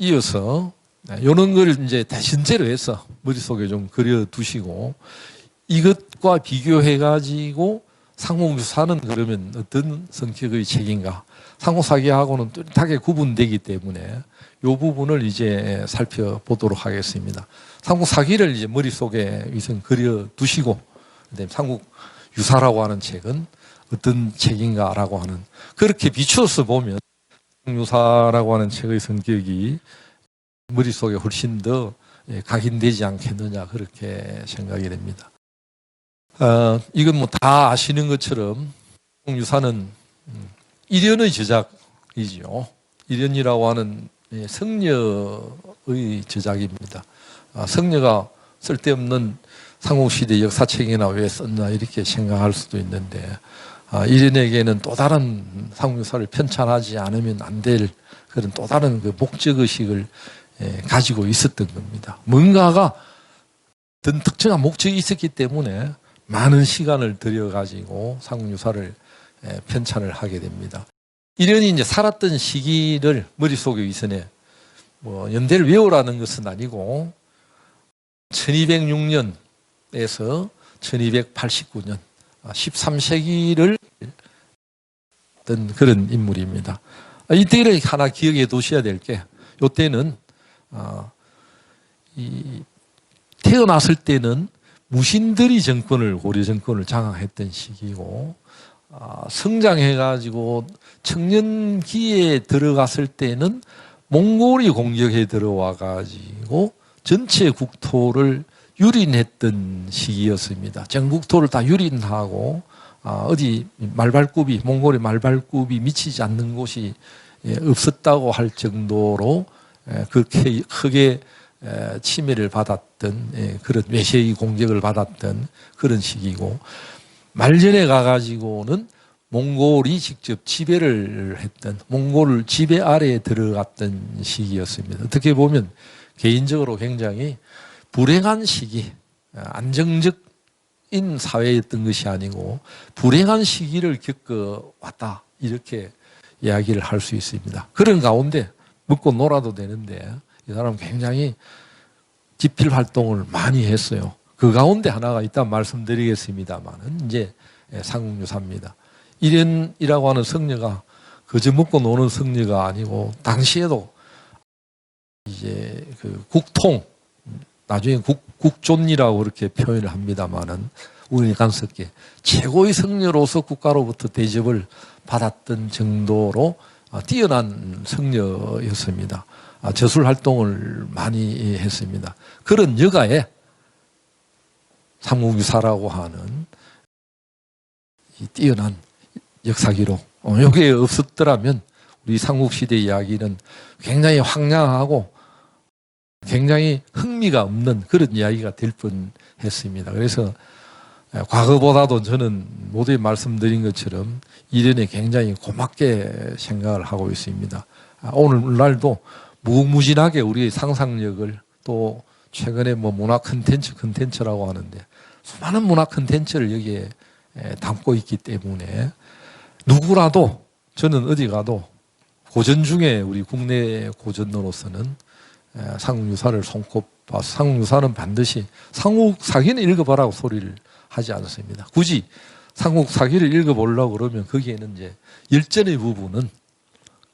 이어서 이런 걸 이제 대신제로 해서 머릿속에 좀 그려 두시고 이것과 비교해 가지고 상공유사는 그러면 어떤 성격의 책인가? 상호사기하고는 뚜렷하게 구분되기 때문에 이 부분을 이제 살펴보도록 하겠습니다. 상호사기를 이제 머릿속에 우선 그려 두시고 상국유사라고 하는 책은 어떤 책인가라고 하는 그렇게 비추어서 보면 상국유사라고 하는 책의 성격이 머릿속에 훨씬 더 각인되지 않겠느냐 그렇게 생각이 됩니다. 이건 뭐 다 아시는 것처럼 상국유사는 일연의 저작이지요. 일연이라고 하는 성녀의 저작입니다. 성녀가 쓸데없는 삼국시대 역사책이나 왜 썼나 이렇게 생각할 수도 있는데 일연에게는 또 다른 상국유사를 편찬하지 않으면 안 될 그런 또 다른 그 목적의식을 가지고 있었던 겁니다. 뭔가가 어떤 특정한 목적이 있었기 때문에 많은 시간을 들여가지고 상국유사를 편찬을 하게 됩니다. 일연이 이제 살았던 시기를 머릿속에 이선에 뭐 연대를 외우라는 것은 아니고 1206년에서 1289년 13세기를 했던 그런 인물입니다. 이때를 하나 기억해 두셔야 될 게 이때는 태어났을 때는 무신들이 고려 정권을 장악했던 시기고 성장해가지고 청년기에 들어갔을 때는 몽골이 공격해 들어와가지고 전체 국토를 유린했던 시기였습니다. 전 국토를 다 유린하고 어디 몽골의 말발굽이 미치지 않는 곳이 없었다고 할 정도로 그렇게 크게 침해를 받았던 그런 외세의 공격을 받았던 그런 시기고 말년에 가가지고는 몽골이 직접 지배를 했던 몽골 지배 아래에 들어갔던 시기였습니다. 어떻게 보면 개인적으로 굉장히 불행한 시기, 안정적인 사회였던 것이 아니고 불행한 시기를 겪어왔다 이렇게 이야기를 할 수 있습니다. 그런 가운데 먹고 놀아도 되는데 이 사람은 굉장히 지필 활동을 많이 했어요. 그 가운데 하나가 있다면 말씀드리겠습니다만은 이제 상국유사입니다. 일연이라고 하는 성녀가 그저 먹고 노는 성녀가 아니고 당시에도 이제 그 국통 나중에 국존이라고 그렇게 표현을 합니다만은 우연히 간섭게 최고의 성녀로서 국가로부터 대접을 받았던 정도로 뛰어난 성녀였습니다. 저술 활동을 많이 했습니다. 그런 여가에 상국유사라고 하는 이 뛰어난 역사기록 이게 없었더라면 우리 삼국시대 이야기는 굉장히 황량하고 굉장히 흥미가 없는 그런 이야기가 될 뻔했습니다. 그래서 과거보다도 저는 모두에 말씀드린 것처럼 이련에 굉장히 고맙게 생각을 하고 있습니다. 오늘날도 무궁무진하게 우리의 상상력을 또 최근에 뭐 문화 컨텐츠라고 하는데 수많은 문화 컨텐츠를 여기에 담고 있기 때문에 누구라도 저는 어디 가도 고전 중에 우리 국내 고전으로서는 상국유사를 손꼽아 상국유사는 반드시 상국사기는 읽어보라고 소리를 하지 않습니다. 굳이 상국사기를 읽어보려고 그러면 거기에는 이제 열전의 부분은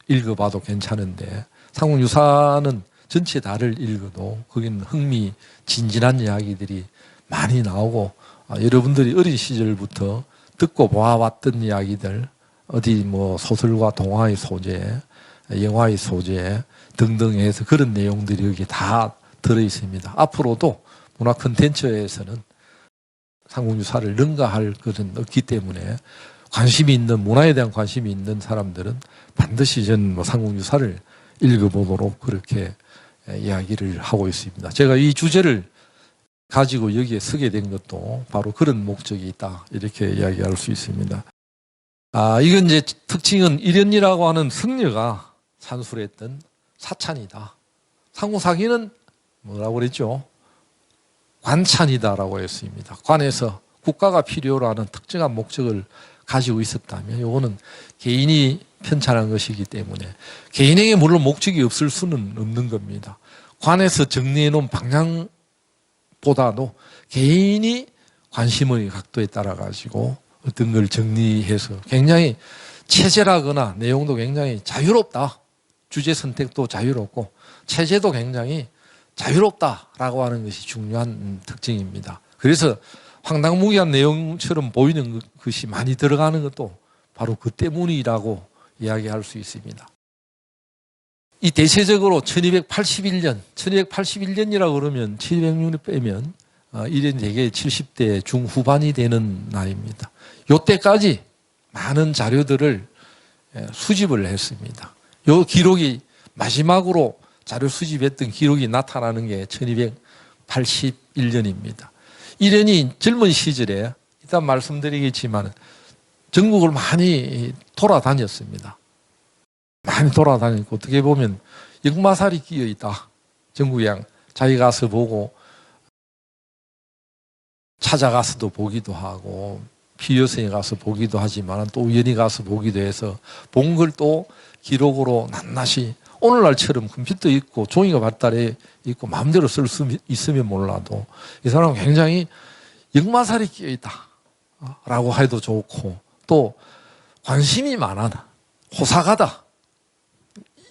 읽어봐도 괜찮은데 상국유사는 전체 다를 읽어도 거기는 흥미진진한 이야기들이 많이 나오고 여러분들이 어린 시절부터 듣고 보아왔던 이야기들 어디 뭐 소설과 동화의 소재, 영화의 소재 등등 해서 그런 내용들이 여기 다 들어있습니다. 앞으로도 문화 콘텐츠에서는 상국유사를 능가할 것은 없기 때문에 관심이 있는 문화에 대한 관심이 있는 사람들은 반드시 전 뭐 상국유사를 읽어보도록 그렇게 이야기를 하고 있습니다. 제가 이 주제를 가지고 여기에 서게 된 것도 바로 그런 목적이 있다 이렇게 이야기할 수 있습니다. 이건 이제 특징은 일연이라고 하는 성녀가 산술했던 사찬이다. 상국사기는 뭐라고 그랬죠? 관찬이다라고 했습니다. 관에서 국가가 필요로 하는 특정한 목적을 가지고 있었다면 요거는 개인이 편찬한 것이기 때문에 개인에게 물론 목적이 없을 수는 없는 겁니다. 관에서 정리해 놓은 방향보다도 개인이 관심의 각도에 따라 가지고 어떤 걸 정리해서 굉장히 체제라거나 내용도 굉장히 자유롭다. 주제 선택도 자유롭고 체제도 굉장히 자유롭다라고 하는 것이 중요한 특징입니다. 그래서 황당무계한 내용처럼 보이는 것이 많이 들어가는 것도 바로 그 때문이라고 이야기할 수 있습니다. 이 대체적으로 1281년이라고 그러면 1200년을 빼면 이런 대개 70대 중후반이 되는 나이입니다. 이때까지 많은 자료들을 수집을 했습니다. 이 기록이 마지막으로 자료 수집했던 기록이 나타나는 게 1281년입니다. 이련이 젊은 시절에 일단 말씀드리겠지만 전국을 많이 돌아다녔습니다. 많이 돌아다녔고 어떻게 보면 역마살이 끼어 있다. 전국에 자기 가서 보고 찾아가서도 보기도 하고 피여성에 가서 보기도 하지만 또 우연히 가서 보기도 해서 본 걸 또 기록으로 낱낱이 오늘날처럼 컴퓨터 있고 종이가 발달해 있고 마음대로 쓸 수 있으면 몰라도 이 사람은 굉장히 역마살이 끼어 있다라고 해도 좋고 또 관심이 많아 호사가다.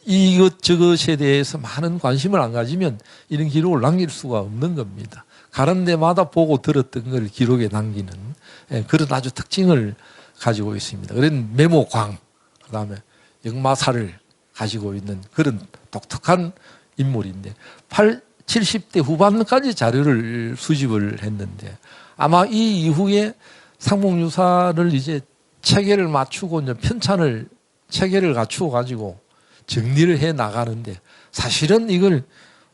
이것저것에 대해서 많은 관심을 안 가지면 이런 기록을 남길 수가 없는 겁니다. 가는 데마다 보고 들었던 걸 기록에 남기는 그런 아주 특징을 가지고 있습니다. 그런 메모광, 그 다음에 역마살을 가지고 있는 그런 독특한 인물인데 70대 후반까지 자료를 수집을 했는데 아마 이 이후에 상목유사를 이제 체계를 맞추고 이제 편찬을 체계를 갖추어 가지고 정리를 해 나가는데 사실은 이걸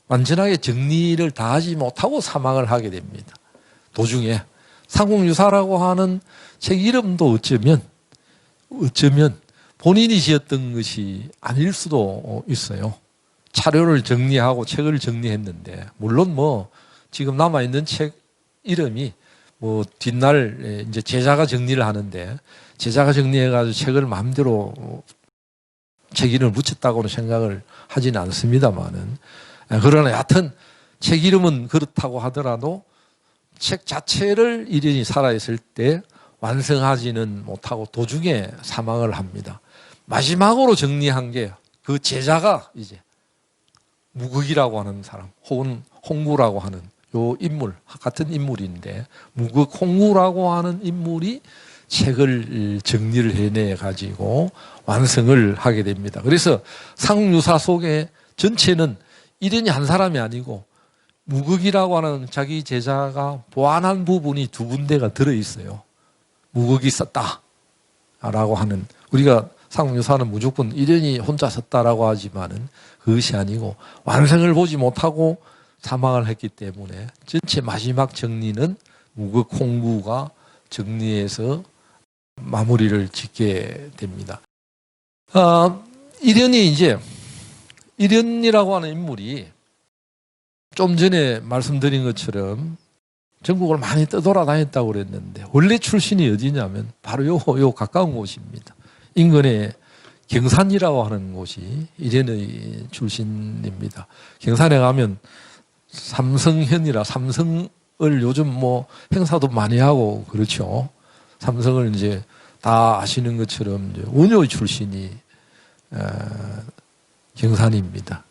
완전하게 정리를 다 하지 못하고 사망을 하게 됩니다. 도중에 상국유사라고 하는 책 이름도 어쩌면 본인이 지었던 것이 아닐 수도 있어요. 자료를 정리하고 책을 정리했는데 물론 뭐 지금 남아있는 책 이름이 뭐 뒷날 이제 제자가 정리를 하는데 제자가 정리해가지고 책을 마음대로 책 이름을 붙였다고는 생각을 하지는 않습니다만은 그러나 여하튼 책 이름은 그렇다고 하더라도 책 자체를 이련이 살아있을 때 완성하지는 못하고 도중에 사망을 합니다. 마지막으로 정리한 게 그 제자가 이제 무극이라고 하는 사람 혹은 홍구라고 하는 요 인물 같은 인물인데 무극 홍구라고 하는 인물이 책을 정리를 해내 가지고 완성을 하게 됩니다. 그래서 상유사 속에 전체는 이련이 한 사람이 아니고 무극이라고 하는 자기 제자가 보완한 부분이 두 군데가 들어있어요. 무극이 썼다라고 하는 우리가 상유사는 무조건 이련이 혼자 썼다라고 하지만은 그것이 아니고 완성을 보지 못하고 사망을 했기 때문에 전체 마지막 정리는 무극 홍구가 정리해서 마무리를 짓게 됩니다. 이련이라고 하는 인물이 좀 전에 말씀드린 것처럼 전국을 많이 떠돌아다녔다고 그랬는데 원래 출신이 어디냐면 바로 요 가까운 곳입니다. 인근에 경산이라고 하는 곳이 이련의 출신입니다. 경산에 가면 삼성현이라 삼성을 요즘 뭐 행사도 많이 하고 그렇죠. 삼성을 이제 다 아시는 것처럼 이제 원효의 출신이 경산입니다.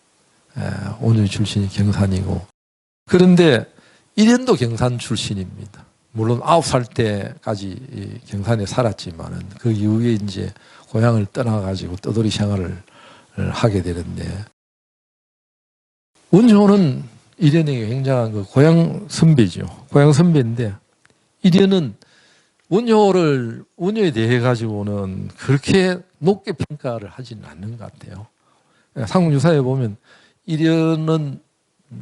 원효의 출신이 경산이고 그런데 이련도 경산 출신입니다. 물론 9살 때까지 경산에 살았지만은 그 이후에 이제 고향을 떠나가지고 떠돌이 생활을 하게 되는데 원효는 이련에게 굉장한 그 고향 선배죠. 고향 선배인데 이련은 원효에 대해 가지고는 그렇게 높게 평가를 하지는 않는 것 같아요. 상국유사에 보면 이련은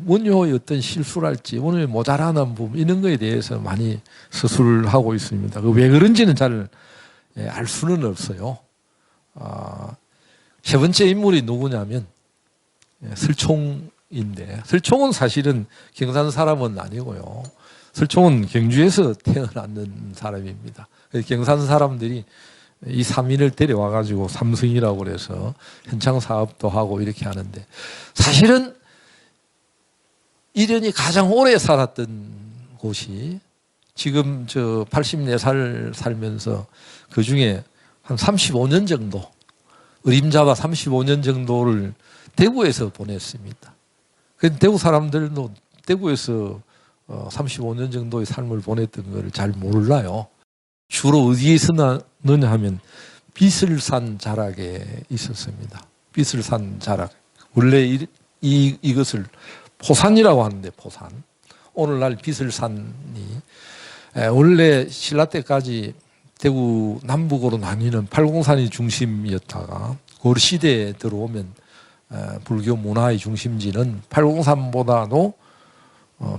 원효의 어떤 실수랄지 원효의 모자라는 부분 이런 거에 대해서 많이 서술을 하고 있습니다. 왜 그런지는 잘 알 수는 없어요. 세 번째 인물이 누구냐면 설총인데 설총은 사실은 경산 사람은 아니고요. 설총은 경주에서 태어났는 사람입니다. 경산 사람들이 이 3인을 데려와가지고 삼성이라고 그래서 현장 사업도 하고 이렇게 하는데, 사실은 이련이 가장 오래 살았던 곳이, 지금 저 84살 살면서 그 중에 한 35년 정도, 어림잡아 35년 정도를 대구에서 보냈습니다. 그 대구 사람들도 대구에서 35년 정도의 삶을 보냈던 걸 잘 몰라요. 주로 어디에 있었느냐 하면 비슬산 자락에 있었습니다. 비슬산 자락. 원래 이것을 포산이라고 하는데, 포산. 오늘날 비슬산이 원래 신라 때까지 대구 남북으로 나뉘는 팔공산이 중심이었다가 고려시대에 들어오면 불교 문화의 중심지는 팔공산보다도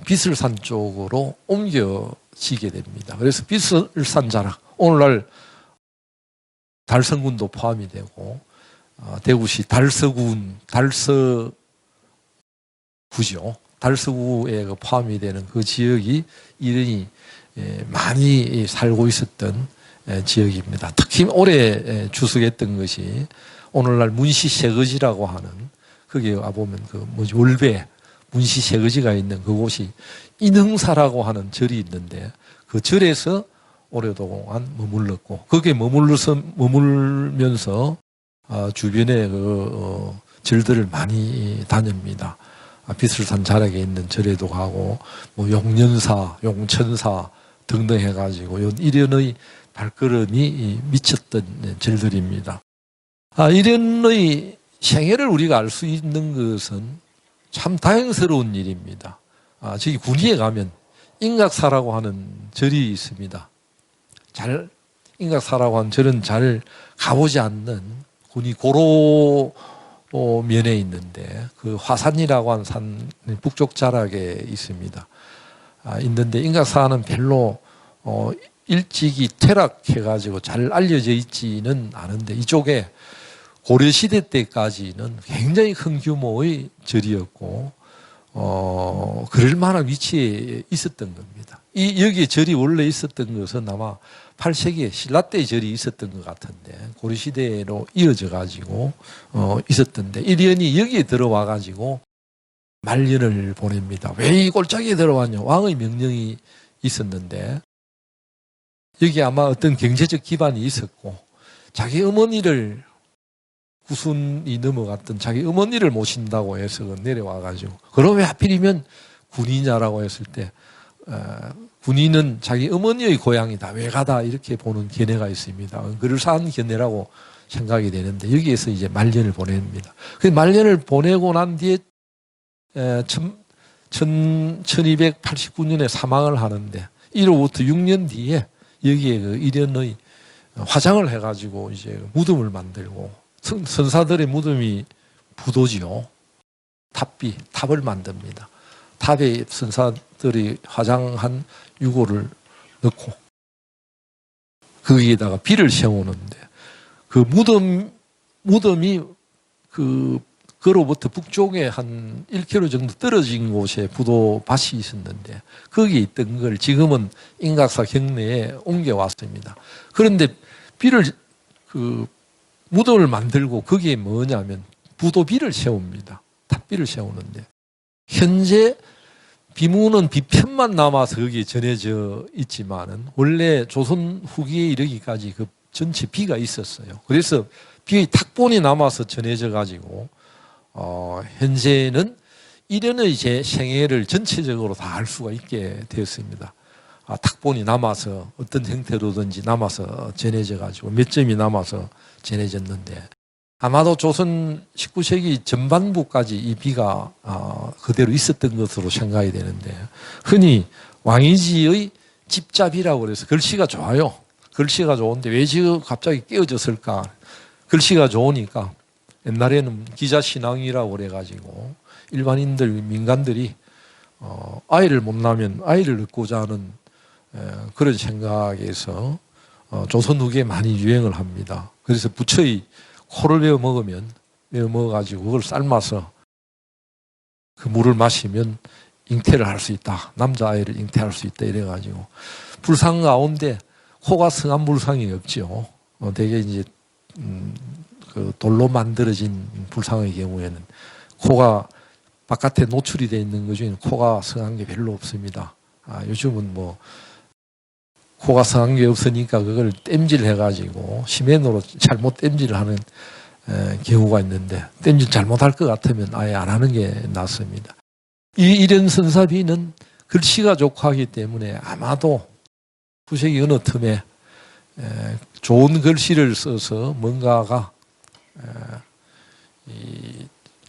비슬산 쪽으로 옮겨지게 됩니다. 그래서 비슬산 자락, 오늘날 달성군도 포함이 되고, 대구시 달서군, 달서구죠. 달서구에 포함이 되는 그 지역이 이른이 많이 살고 있었던 지역입니다. 특히 오래 주석했던 것이 오늘날 문시세거지라고 하는, 거기에 와보면 월배 문시세거지가 있는 그곳이 인흥사라고 하는 절이 있는데, 그 절에서 오랫동안 머물렀고, 거기에 머물면서 주변에 절들을 많이 다닙니다. 비슬산 자락에 있는 절에도 가고, 용년사, 용천사 등등 해가지고 이련의 발걸음이 미쳤던 절들입니다. 이련의 생애를 우리가 알 수 있는 것은 참 다행스러운 일입니다. 저기 군위에 가면 인각사라고 하는 절이 있습니다. 인각사라고 하는 절은 잘 가보지 않는, 군위 고로 면에 있는데, 그 화산이라고 하는 산 북쪽 자락에 있습니다. 있는데, 인각사는 별로 일찍이 퇴락해가지고 잘 알려져 있지는 않은데, 이쪽에 고려시대 때까지는 굉장히 큰 규모의 절이었고, 그럴 만한 위치에 있었던 겁니다. 여기에 절이 원래 있었던 것은 아마 8세기에 신라 때 절이 있었던 것 같은데, 고려시대로 이어져 가지고 있었던데, 이련이 여기에 들어와 가지고 말년을 보냅니다. 왜 이 골짜기에 들어왔냐? 왕의 명령이 있었는데, 여기 아마 어떤 경제적 기반이 있었고, 자기 어머니를, 구순이 넘어갔던 자기 어머니를 모신다고 해서 내려와 가지고, 그럼 왜 하필이면 군이냐라고 했을 때, 군인은 자기 어머니의 고향이다, 외가다, 이렇게 보는 견해가 있습니다. 그럴싸한 견해라고 생각이 되는데, 여기에서 이제 말년을 보냅니다. 그 말년을 보내고 난 뒤에 1289년에 사망을 하는데, 이로부터 6년 뒤에 여기에 이련의 화장을 해가지고 이제 무덤을 만들고, 선사들의 무덤이 부도지요. 탑을 만듭니다. 탑에 선사들이 화장한 유골을 넣고, 거기에다가 비를 세우는데, 그 무덤이 그로부터 북쪽에 한 1km 정도 떨어진 곳에 부도밭이 있었는데, 거기에 있던 걸 지금은 인각사 경내에 옮겨왔습니다. 그런데 무덤을 만들고 거기에 뭐냐면 부도비를 세웁니다. 탑비를 세우는데, 현재 비무는 비편만 남아서 거기에 전해져 있지만은 원래 조선 후기에 이르기까지 그 전체 비가 있었어요. 그래서 비의 탁본이 남아서 전해져 가지고 현재는 이련의 제 생애를 전체적으로 다 알 수가 있게 되었습니다. 탁본이 남아서 어떤 형태로든지 남아서 전해져 가지고 몇 점이 남아서 전해졌는데, 아마도 조선 19세기 전반부까지 이 비가 그대로 있었던 것으로 생각이 되는데, 흔히 왕이지의 집잡이라고 그래서 글씨가 좋아요. 글씨가 좋은데 왜 지금 갑자기 깨어졌을까? 글씨가 좋으니까 옛날에는 기자신앙이라고 그래가지고 일반인들, 민간들이 아이를 못 낳으면 아이를 낳고자 하는 그런 생각에서 조선 후기에 많이 유행을 합니다. 그래서 부처의 코를 베어 먹어가지고 그걸 삶아서 그 물을 마시면 잉태를 할 수 있다. 남자아이를 잉태할 수 있다. 이래가지고 불상 가운데 코가 성한 불상이 없죠. 대개 이제 그 돌로 만들어진 불상의 경우에는 코가 바깥에 노출이 되어 있는 것 중에 코가 성한 게 별로 없습니다. 요즘은 뭐 코가 성한 게 없으니까 그걸 땜질 해가지고 시멘으로 잘못 땜질을 하는 경우가 있는데, 땜질 잘못할 것 같으면 아예 안 하는 게 낫습니다. 이 일연선사비는 글씨가 좋고 때문에 아마도 후세기 어느 틈에 좋은 글씨를 써서 뭔가가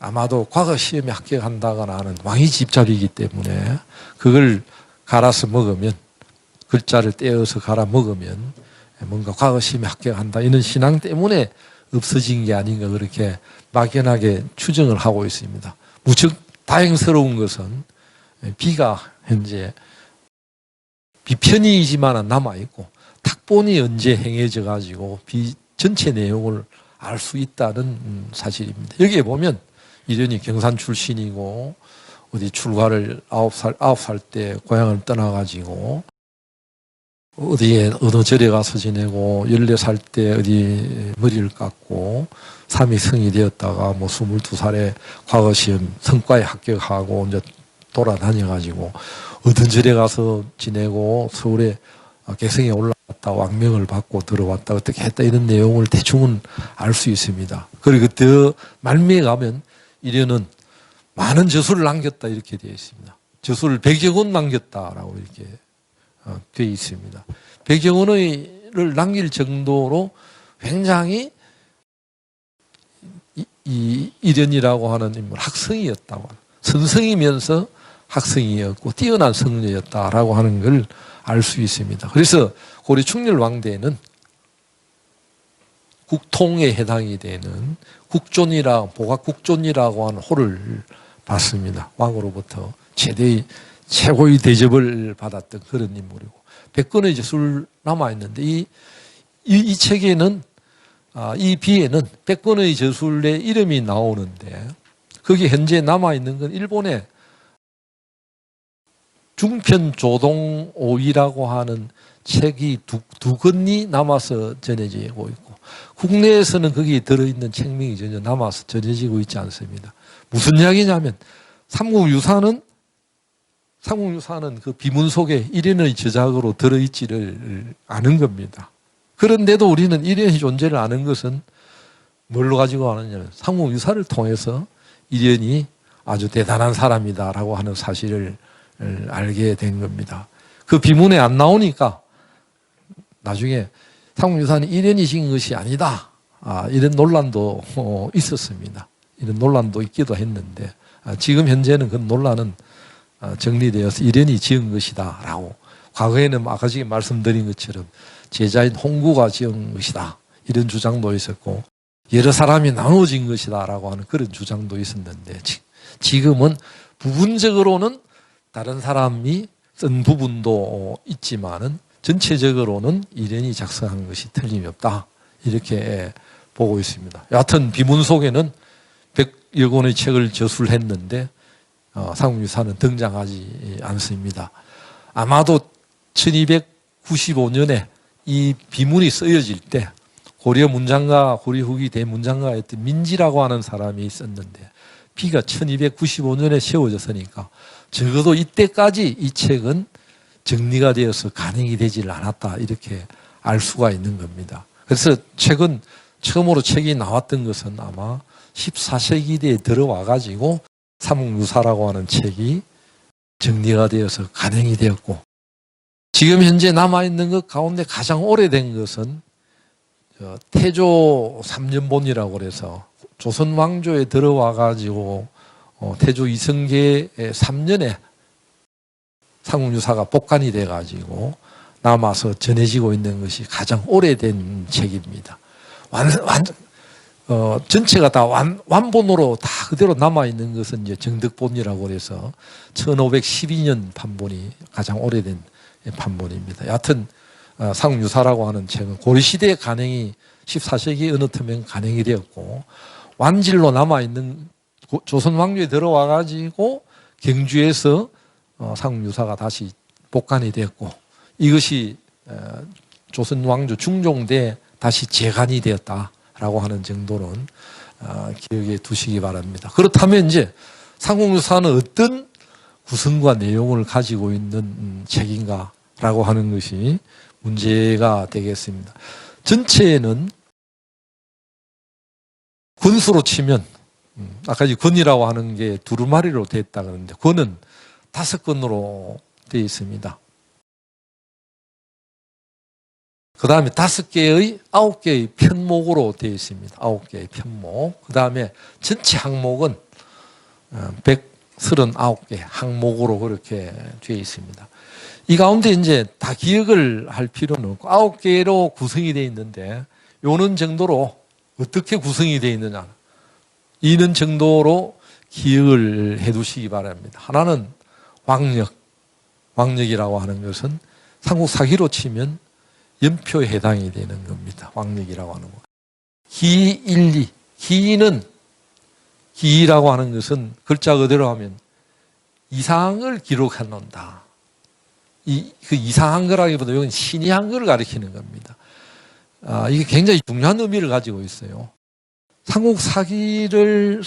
아마도 과거 시험에 합격한다거나 하는 왕이 집잡이기 때문에 그걸 갈아서 먹으면, 글자를 떼어서 갈아 먹으면 뭔가 과거 시험에 합격한다, 이런 신앙 때문에 없어진 게 아닌가, 그렇게 막연하게 추정을 하고 있습니다. 무척 다행스러운 것은 비가 현재 비편이지만 남아있고 탁본이 언제 행해져 가지고 비 전체 내용을 알 수 있다는 사실입니다. 여기에 보면 이련이 경산 출신이고 어디 출가를 9살 때 고향을 떠나가지고 어디에 어느 절에 가서 지내고 14살 때 어디 머리를 깎고 3위 성이 되었다가 뭐 22살에 과거시험 성과에 합격하고 이제 돌아다녀가지고 어떤 절에 가서 지내고 서울에 개성에 올라갔다 왕명을 받고 들어왔다 어떻게 했다, 이런 내용을 대충은 알 수 있습니다. 그리고 더 말미에 가면 이래는 많은 저술을 남겼다 이렇게 되어 있습니다. 저술을 100여 권 남겼다라고 이렇게 되어 있습니다. 100여 권을 남길 정도로 굉장히 이 이련이라고 하는 인물 학성이었다고, 선성이면서 학성이었고 뛰어난 성녀였다라고 하는 걸 알 수 있습니다. 그래서 고려 충렬 왕대에는 국통에 해당이 되는 보각국존이라고 하는 호를 받습니다. 왕으로부터 최고의 대접을 받았던 그런 인물이고, 100권의 저술 남아있는데 이 책에는 이 비에는 100권의 저술의 이름이 나오는데, 거기 현재 남아있는 건 일본의 중편조동오이라고 하는 책이 두 권이 남아서 전해지고 있고, 국내에서는 거기에 들어있는 책명이 전혀 남아서 전해지고 있지 않습니다. 무슨 이야기냐면 삼국유사는 그 비문 속에 이련의 저작으로 들어있지를 않은 겁니다. 그런데도 우리는 이련의 존재를 아는 것은 뭘로 가지고 아느냐면 삼국유사를 통해서 이련이 아주 대단한 사람이다라고 하는 사실을 알게 된 겁니다. 그 비문에 안 나오니까 나중에 삼국유사는 이련이 지은 것이 아니다, 이런 논란도 있었습니다. 이런 논란도 있기도 했는데, 지금 현재는 그 논란은 정리되어서 이련이 지은 것이다 라고, 과거에는 아까 지금 말씀드린 것처럼 제자인 홍구가 지은 것이다 이런 주장도 있었고, 여러 사람이 나눠진 것이다 라고 하는 그런 주장도 있었는데, 지금은 부분적으로는 다른 사람이 쓴 부분도 있지만은 전체적으로는 이련이 작성한 것이 틀림이 없다 이렇게 보고 있습니다. 여하튼 비문 속에는 100여 권의 책을 저술했는데 삼국유사는 등장하지 않습니다. 아마도 1295년에 이 비문이 쓰여질 때 고려 문장가, 고려 후기 대문장가였던 민지라고 하는 사람이 있었는데, 비가 1295년에 세워졌으니까 적어도 이때까지 이 책은 정리가 되어서 간행이 되질 않았다 이렇게 알 수가 있는 겁니다. 그래서 최근 처음으로 책이 나왔던 것은 아마 14세기대에 들어와 가지고 삼국유사라고 하는 책이 정리가 되어서 간행이 되었고, 지금 현재 남아있는 것 가운데 가장 오래된 것은 태조 3년본이라고 그래서 조선 왕조에 들어와 가지고 태조 이성계 3년에 삼국유사가 복간이 돼 가지고 남아서 전해지고 있는 것이 가장 오래된 책입니다. 전체가 다 완본으로 다 그대로 남아있는 것은 이제 정덕본이라고 해서 1512년 판본이 가장 오래된 판본입니다. 여하튼 삼국유사라고 하는 책은 고려시대에 간행이 14세기 어느 틈에 간행이 되었고, 완질로 남아있는 조선 왕조에 들어와 가지고 경주에서 삼국유사가 다시 복간이 되었고, 이것이 조선 왕조 중종대 다시 재간이 되었다라고 하는 정도는 기억에 두시기 바랍니다. 그렇다면 이제 삼국유사는 어떤 구성과 내용을 가지고 있는 책인가라고 하는 것이 문제가 되겠습니다. 전체에는 권수로 치면 아까 이 권이라고 하는 게 두루마리로 되어 있다 그러는데 권은 5권으로 되어 있습니다. 그 다음에 9개의 편목으로 되어 있습니다. 9개의 편목. 그 다음에 전체 항목은 139개 항목으로 그렇게 되어 있습니다. 이 가운데 이제 다 기억을 할 필요는 없고 9개로 구성이 되어 있는데 요는 정도로 어떻게 구성이 되어 있느냐 이는 정도로 기억을 해 두시기 바랍니다. 하나는 왕력이라고 하는 것은 삼국사기로 치면 연표에 해당이 되는 겁니다. 왕력이라고 하는 거. 기일리. 기라고 하는 것은 글자 그대로 하면 이상을 기록해 놓는다. 그 이상한 거라기보다 이건 신이한 걸 가리키는 겁니다. 이게 굉장히 중요한 의미를 가지고 있어요. 삼국사기를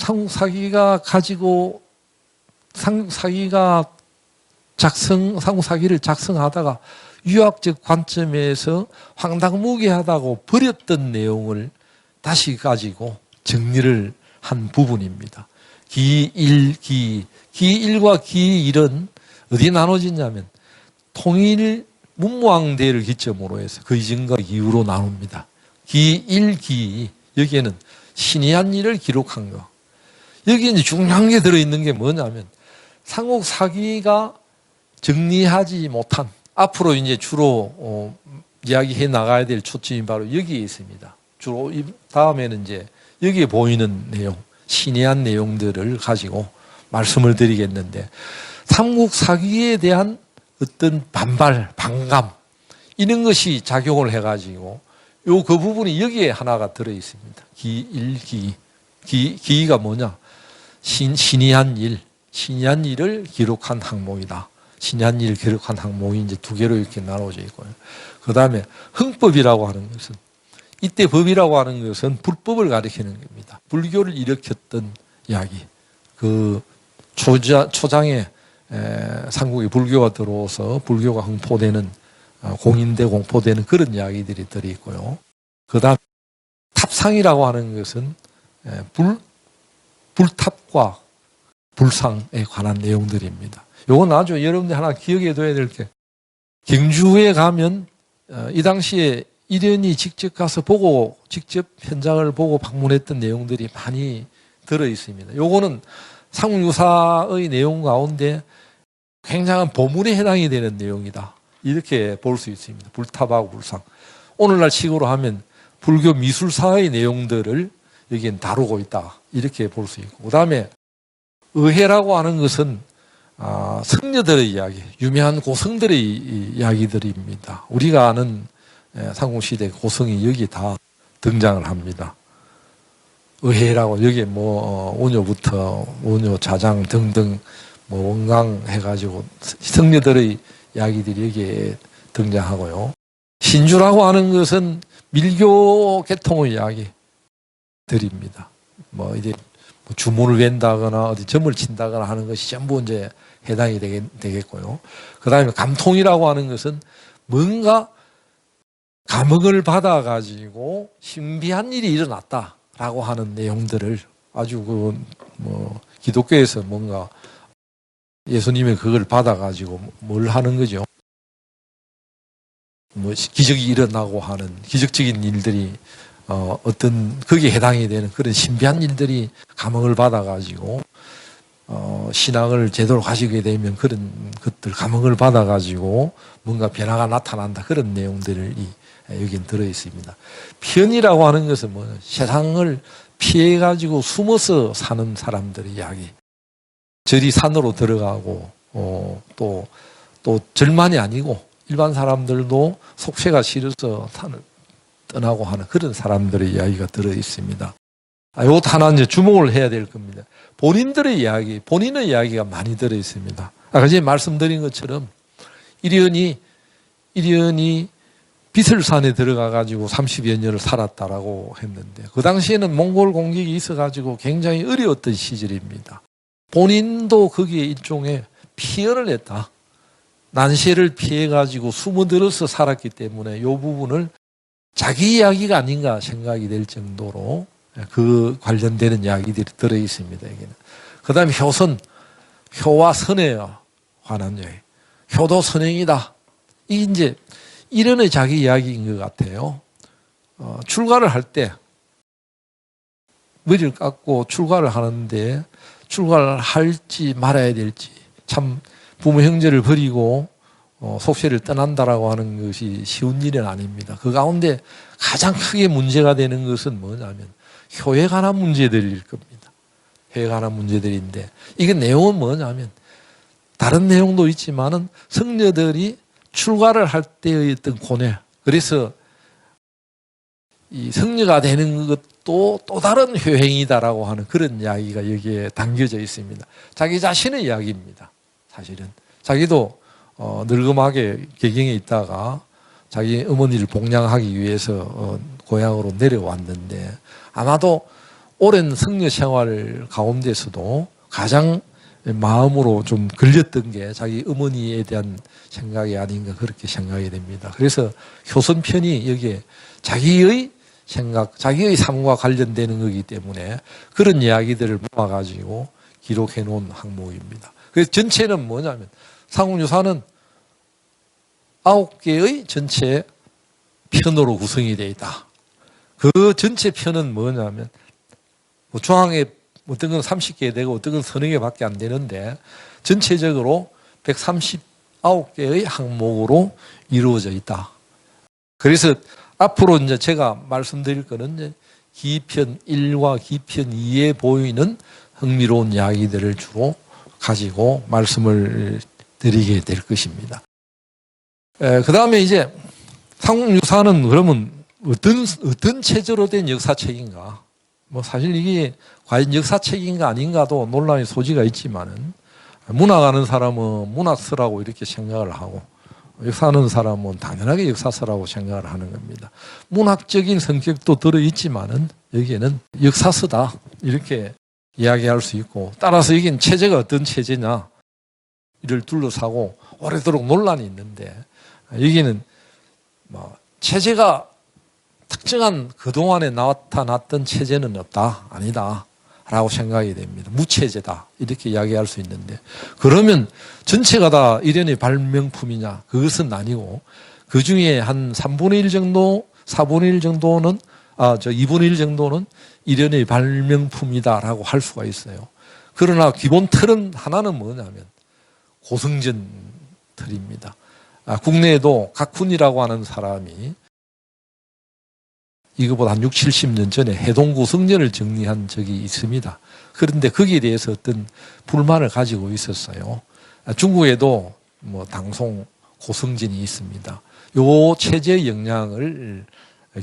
작성하다가 유학적 관점에서 황당무계하다고 버렸던 내용을 다시 가지고 정리를 한 부분입니다. 기일과 기일은 어디에 나눠지냐면 통일 문무왕대를 기점으로 해서 그 이전과 이후로 나눕니다. 기일, 여기에는 신이 한 일을 기록한 거. 여기 이제 중요한 게 들어있는 게 뭐냐면 삼국사기가 정리하지 못한 앞으로 이제 주로 이야기해 나가야 될 초점이 바로 여기에 있습니다. 주로 다음에는 이제 여기에 보이는 내용, 신의한 내용들을 가지고 말씀을 드리겠는데 삼국사기에 대한 어떤 반감 이런 것이 작용을 해가지고 그 부분이 여기에 하나가 들어 있습니다. 기가 뭐냐? 신이 한 일을 기록한 항목이다. 신이 한 일을 기록한 항목이 이제 2개로 이렇게 나눠져 있고요. 그 다음에 흥법이라고 하는 것은 이때 법이라고 하는 것은 불법을 가리키는 겁니다. 불교를 일으켰던 이야기. 그 초장에 삼국에 불교가 들어와서 불교가 공포되는 그런 이야기들이 들어있고요. 그 다음 탑상이라고 하는 것은 불탑과 불상에 관한 내용들입니다. 요건 아주 여러분들 하나 기억해 둬야 될 게 경주에 가면 이 당시에 이련이 직접 가서 직접 현장을 보고 방문했던 내용들이 많이 들어 있습니다. 요거는 삼국유사의 내용 가운데 굉장한 보물에 해당이 되는 내용이다. 이렇게 볼 수 있습니다. 불탑하고 불상. 오늘날 식으로 하면 불교 미술사의 내용들을 여기엔 다루고 있다. 이렇게 볼 수 있고. 그 다음에 의해라고 하는 것은 성녀들의 이야기, 유명한 고성들의 이야기들입니다. 우리가 아는 삼국시대 고성이 여기 다 등장을 합니다. 의해라고 여기에 원효부터 원효, 자장 등등 원강 해가지고 성녀들의 이야기들이 여기에 등장하고요. 신주라고 하는 것은 밀교 계통의 이야기들입니다. 이제 주문을 웬다거나 어디 점을 친다거나 하는 것이 전부 이제 해당이 되겠고요. 그 다음에 감통이라고 하는 것은 뭔가 감흥을 받아가지고 신비한 일이 일어났다라고 하는 내용들을 아주 기독교에서 뭔가 예수님의 그걸 받아가지고 뭘 하는 거죠. 기적이 일어나고 하는 기적적인 일들이 거기에 해당이 되는 그런 신비한 일들이 감흥을 받아가지고 신앙을 제대로 가지게 되면 그런 것들 감흥을 받아가지고 뭔가 변화가 나타난다. 그런 내용들이 여긴 들어있습니다. 편이라고 하는 것은 세상을 피해가지고 숨어서 사는 사람들의 이야기. 절이 산으로 들어가고 또 절만이 아니고 일반 사람들도 속세가 싫어서 산을 떠나고 하는 그런 사람들의 이야기가 들어있습니다. 이것도 하나 이제 주목을 해야 될 겁니다. 본인의 이야기가 많이 들어있습니다. 아까 전에 말씀드린 것처럼 이련이 비설산에 들어가 가지고 30여 년을 살았다라고 했는데 그 당시에는 몽골 공격이 있어 가지고 굉장히 어려웠던 시절입니다. 본인도 거기에 일종의 피해를 했다. 난세를 피해 가지고 숨어들어서 살았기 때문에 이 부분을 자기 이야기가 아닌가 생각이 될 정도로 그 관련되는 이야기들이 들어 있습니다. 여기는. 그다음에 효선, 효와 선에 관한 이야기. 효도 선행이다. 이 이제 이런 자기 이야기인 것 같아요. 출가를 할 때 머리를 깎고 출가를 하는데 출가를 할지 말아야 될지 참 부모 형제를 버리고 속세를 떠난다라고 하는 것이 쉬운 일은 아닙니다. 그 가운데 가장 크게 문제가 되는 것은 뭐냐면 효에 관한 문제들일 겁니다. 효에 관한 문제들인데 이게 내용은 뭐냐면 다른 내용도 있지만은 성녀들이 출가를 할 때의 어떤 고뇌. 그래서 이 성녀가 되는 것도 또 다른 효행이다라고 하는 그런 이야기가 여기에 담겨져 있습니다. 자기 자신의 이야기입니다. 사실은 자기도 늙음하게 개경에 있다가 자기 어머니를 복양하기 위해서 고향으로 내려왔는데 아마도 오랜 성녀 생활 가운데서도 가장 마음으로 좀 걸렸던 게 자기 어머니에 대한 생각이 아닌가 그렇게 생각이 됩니다. 그래서 효선편이 여기에 자기의 생각, 자기의 삶과 관련되는 거기 때문에 그런 이야기들을 모아가지고 기록해 놓은 항목입니다. 그래서 전체는 뭐냐면 상국유사는 9개의 전체 편으로 구성이 되어 있다. 그 전체 편은 뭐냐면 중앙에 어떤 건 30개 되고 어떤 건 서너 개밖에 안 되는데 전체적으로 139개의 항목으로 이루어져 있다. 그래서 앞으로 이제 제가 말씀드릴 거는 이제 기편 1과 기편 2에 보이는 흥미로운 이야기들을 주로 가지고 말씀을 드리게 될 것입니다. 그 다음에 이제 상국유사는 그러면 어떤 체제로 된 역사책인가? 뭐 사실 이게 과연 역사책인가 아닌가도 논란의 소지가 있지만은 문학하는 사람은 문학서라고 이렇게 생각을 하고 역사하는 사람은 당연하게 역사서라고 생각을 하는 겁니다. 문학적인 성격도 들어있지만은 여기에는 역사서다 이렇게 이야기할 수 있고 따라서 여기는 체제가 어떤 체제냐 이를 둘러싸고 오래도록 논란이 있는데 여기는 뭐 체제가 특정한 그동안에 나타났던 체제는 없다, 아니다 라고 생각이 됩니다. 무체제다 이렇게 이야기할 수 있는데 그러면 전체가 다 일련의 발명품이냐? 그것은 아니고 그 중에 한 3분의 1 정도, 4분의 1 정도는 2분의 1 정도는 일련의 발명품이다라고 할 수가 있어요. 그러나 기본 틀은 하나는 뭐냐면 고승전 틀입니다. 국내에도 각훈이라고 하는 사람이 이거보다 한 60, 70년 전에 해동고승전을 정리한 적이 있습니다. 그런데 거기에 대해서 어떤 불만을 가지고 있었어요. 중국에도 뭐 당송 고승전이 있습니다. 요 체제의 영향을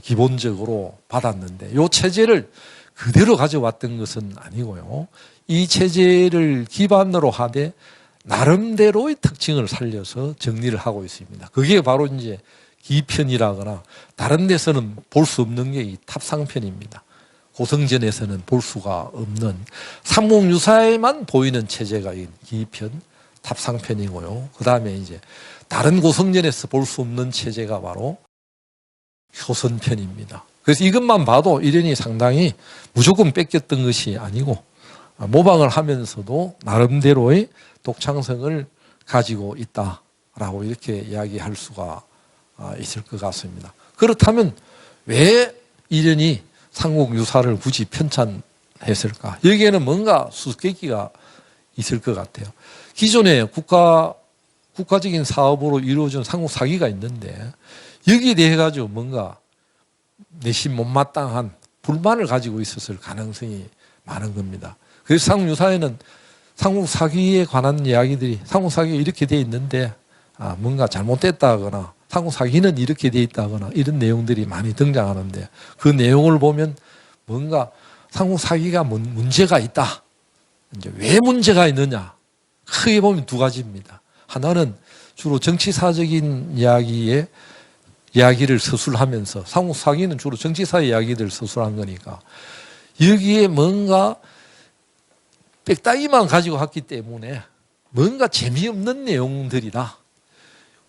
기본적으로 받았는데 요 체제를 그대로 가져왔던 것은 아니고요. 이 체제를 기반으로 하되 나름대로의 특징을 살려서 정리를 하고 있습니다. 그게 바로 이제 기편이라거나 다른 데서는 볼 수 없는 게 이 탑상편입니다. 고승전에서는 볼 수가 없는 삼국유사에만 보이는 체제가 이 기편, 탑상편이고요. 그 다음에 이제 다른 고승전에서 볼 수 없는 체제가 바로 효선편입니다. 그래서 이것만 봐도 이련이 상당히 무조건 뺏겼던 것이 아니고 모방을 하면서도 나름대로의 독창성을 가지고 있다라고 이렇게 이야기할 수가 있을 것 같습니다. 그렇다면 왜 이련이 삼국유사를 굳이 편찬했을까? 여기에는 뭔가 수수께끼가 있을 것 같아요. 기존에 국가적인 사업으로 이루어진 삼국사기가 있는데 여기에 대해 가지고 뭔가 내심 못마땅한 불만을 가지고 있었을 가능성이 많은 겁니다. 그래서 삼국유사에는 삼국사기에 관한 이야기들이 삼국사기가 이렇게 돼 있는데 뭔가 잘못됐다거나 삼국사기는 이렇게 돼 있다거나 이런 내용들이 많이 등장하는데 그 내용을 보면 뭔가 삼국사기가 문제가 있다. 이제 왜 문제가 있느냐? 크게 보면 두 가지입니다. 하나는 주로 정치사적인 이야기에 이야기를 서술하면서 삼국 사기는 주로 정치사의 이야기들을 서술한 거니까 여기에 뭔가 빽따기만 가지고 왔기 때문에 뭔가 재미없는 내용들이다.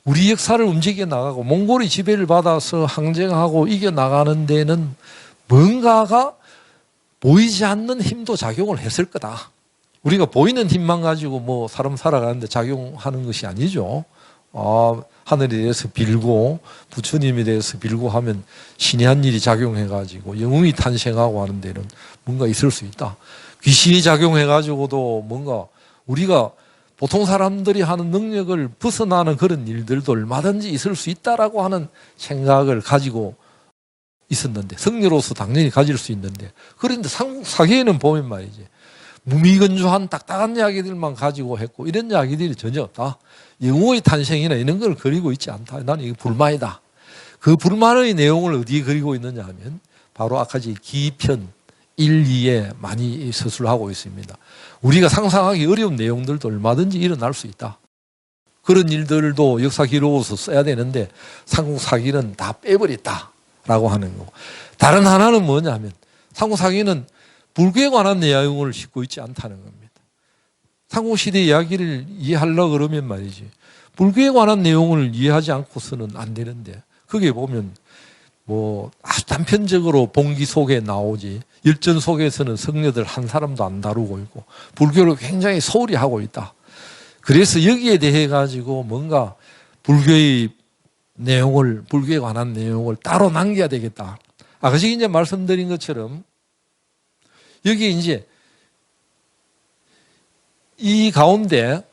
우리 역사를 움직여 나가고 몽골이 지배를 받아서 항쟁하고 이겨 나가는 데는 뭔가가 보이지 않는 힘도 작용을 했을 거다. 우리가 보이는 힘만 가지고 뭐 사람 살아가는데 작용하는 것이 아니죠. 하늘에 대해서 빌고 부처님에 대해서 빌고 하면 신의 한 일이 작용해가지고 영웅이 탄생하고 하는 데는 뭔가 있을 수 있다. 귀신이 작용해가지고도 뭔가 우리가 보통 사람들이 하는 능력을 벗어나는 그런 일들도 얼마든지 있을 수 있다라고 하는 생각을 가지고 있었는데, 성녀로서 당연히 가질 수 있는데, 그런데 삼국 사기에는 보면 말이지 무미건조한 딱딱한 이야기들만 가지고 했고 이런 이야기들이 전혀 없다. 영웅의 탄생이나 이런 걸 그리고 있지 않다. 나는 이게 불만이다. 그 불만의 내용을 어디에 그리고 있느냐 하면 바로 아까 기편 1, 2에 많이 서술하고 있습니다. 우리가 상상하기 어려운 내용들도 얼마든지 일어날 수 있다. 그런 일들도 역사 기록으로서 써야 되는데 삼국 사기는 다 빼버렸다라고 하는 거고, 다른 하나는 뭐냐면 삼국 사기는 불교에 관한 내용을 싣고 있지 않다는 겁니다. 삼국시대 이야기를 이해하려고 그러면 말이지 불교에 관한 내용을 이해하지 않고서는 안 되는데, 거기에 보면 뭐 아주 단편적으로 봉기 속에 나오지 열전 속에서는 성녀들 한 사람도 안 다루고 있고 불교를 굉장히 소홀히 하고 있다. 그래서 여기에 대해 가지고 뭔가 불교의 내용을, 불교에 관한 내용을 따로 남겨야 되겠다. 아까 이제 말씀드린 것처럼 여기 이제 이 가운데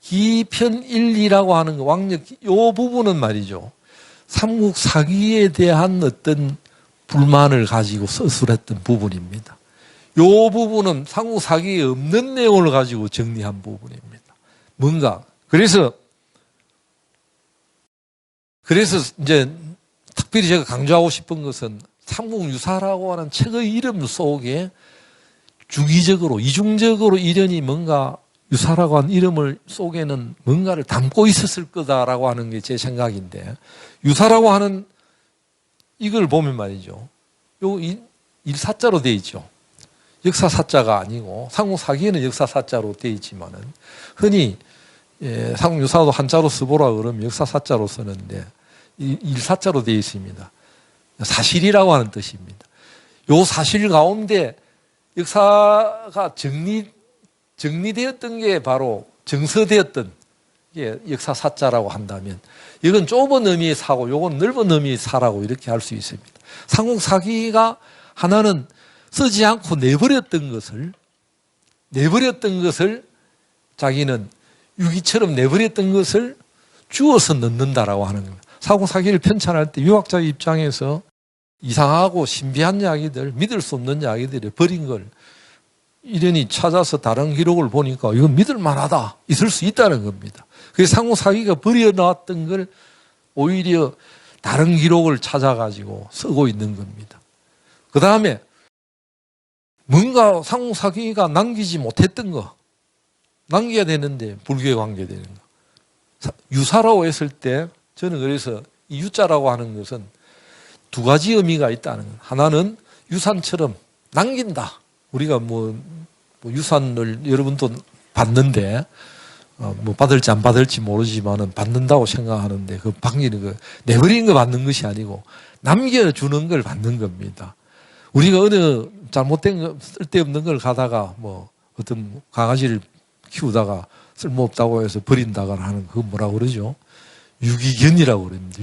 기편 1, 2라고 하는 왕력, 이 부분은 말이죠. 삼국 사기에 대한 어떤 불만을 가지고 서술했던 부분입니다. 이 부분은 삼국 사기에 없는 내용을 가지고 정리한 부분입니다. 뭔가 그래서 이제 특별히 제가 강조하고 싶은 것은 삼국유사라고 하는 책의 이름 속에 주기적으로, 이중적으로 이련이 뭔가 유사라고 하는 이름을 속에는 뭔가를 담고 있었을 거다라고 하는 게 제 생각인데, 유사라고 하는 이걸 보면 말이죠. 요 일사자로 되어 있죠. 역사사자가 아니고, 삼국사기에는 역사사자로 되어 있지만은, 흔히, 삼국유사도 한자로 써보라 그러면 역사사자로 쓰는데, 일사자로 되어 있습니다. 사실이라고 하는 뜻입니다. 요 사실 가운데 역사가 정리되었던 게 바로 정서되었던 게 역사사자라고 한다면, 이건 좁은 의미의 사고, 요건 넓은 의미의 사라고 이렇게 할 수 있습니다. 삼국사기가 하나는 쓰지 않고 내버렸던 것을 자기는 유기처럼 내버렸던 것을 주워서 넣는다라고 하는 겁니다. 삼국사기를 편찬할 때 유학자의 입장에서 이상하고 신비한 이야기들, 믿을 수 없는 이야기들을 버린 걸 이련히 찾아서 다른 기록을 보니까 이건 믿을 만하다, 있을 수 있다는 겁니다. 그래서 삼국사기가 버려놨던 걸 오히려 다른 기록을 찾아가지고 쓰고 있는 겁니다. 그 다음에 뭔가 삼국사기가 남기지 못했던 거, 남겨야 되는데 불교에 관계되는 거. 유사라고 했을 때 저는 그래서 이 유자라고 하는 것은 두 가지 의미가 있다는 것. 하나는 유산처럼 남긴다. 우리가 뭐 유산을 여러분도 받는데 뭐 받을지 안 받을지 모르지만은 받는다고 생각하는데, 그 받기는 거, 내버리는 거 받는 것이 아니고 남겨주는 걸 받는 겁니다. 우리가 어느 잘못된 거, 쓸데없는 걸 가다가 뭐 어떤 강아지를 키우다가 쓸모없다고 해서 버린다거나 하는 그거 뭐라고 그러죠? 유기견이라고 그럽니다.